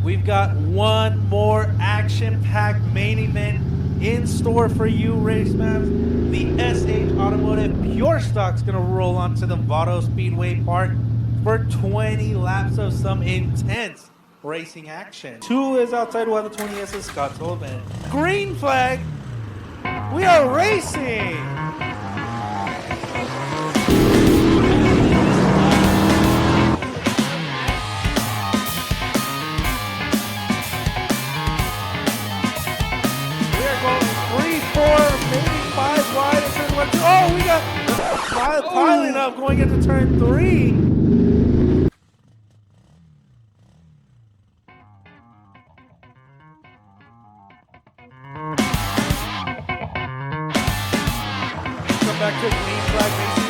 We've got one more action-packed main event in store for you, race fans. The SH Automotive Pure Stock's gonna roll onto the Vado Speedway Park for 20 laps of some intense racing action. 2 is outside while the 20S is Scott Sullivan. Green flag, we are racing! Maybe 5 wide in turn 1, 2. Oh, we got piling up going into turn 3. Come back to green flag racing.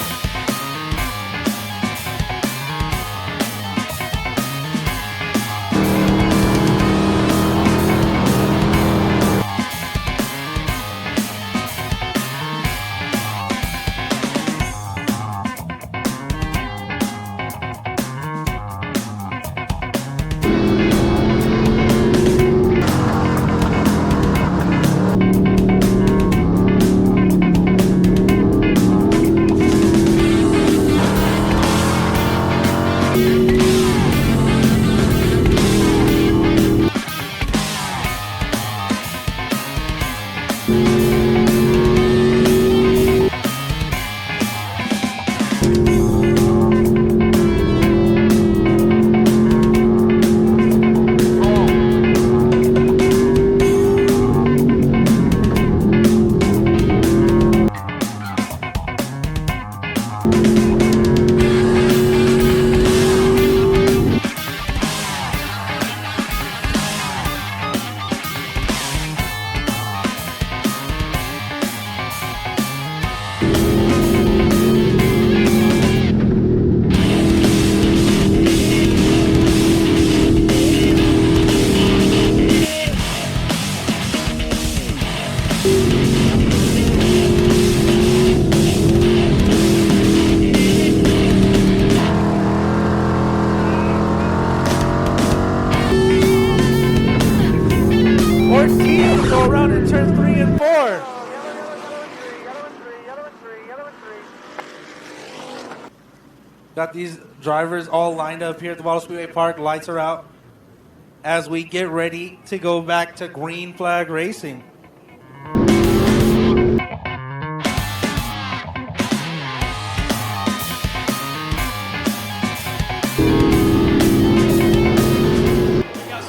Go around in turns 3 and 4. Yellow and three. Got these drivers all lined up here at the Vado Speedway Park. Lights are out as we get ready to go back to green flag racing.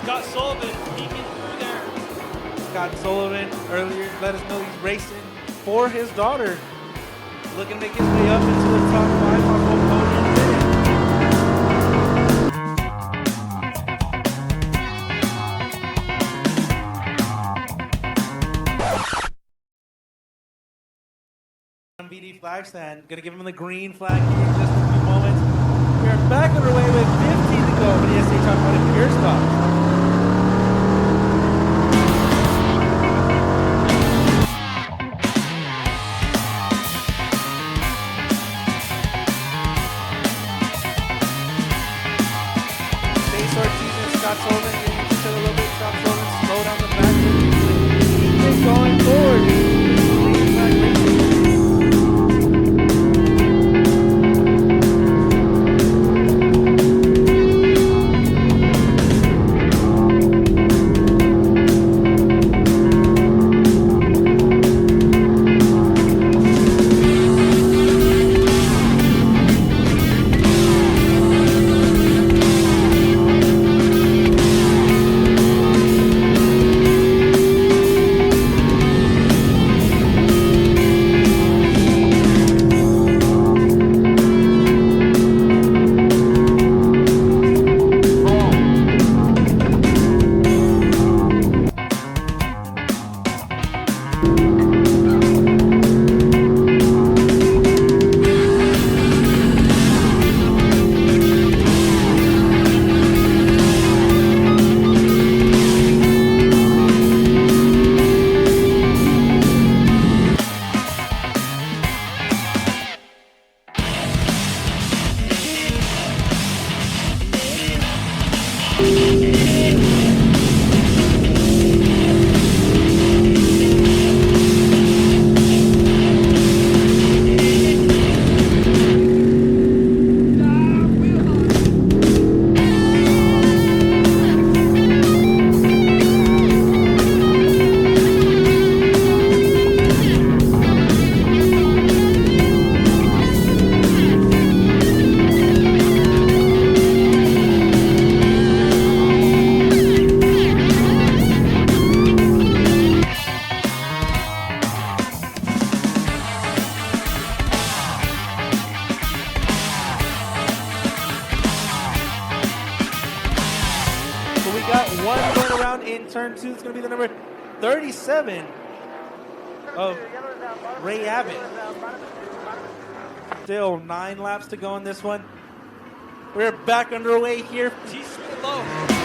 Scott Sullivan peeking through there. Scott Sullivan earlier let us know he's racing for his daughter. Looking to make his way up into the top 5 on both podium. VD flag stand. Gonna give him the green flag here in just a few moments. We are back underway with 15 to go for the SH Automotive Pure Stock. Scott Sullivan getting each other a little bit. Scott Sullivan slow down the back. Keep going forward. Green flag racing. got one going around in turn 2. It's going to be the number 37 of Ray Abbott. Still 9 laps to go in this one. We're back underway here. He's low.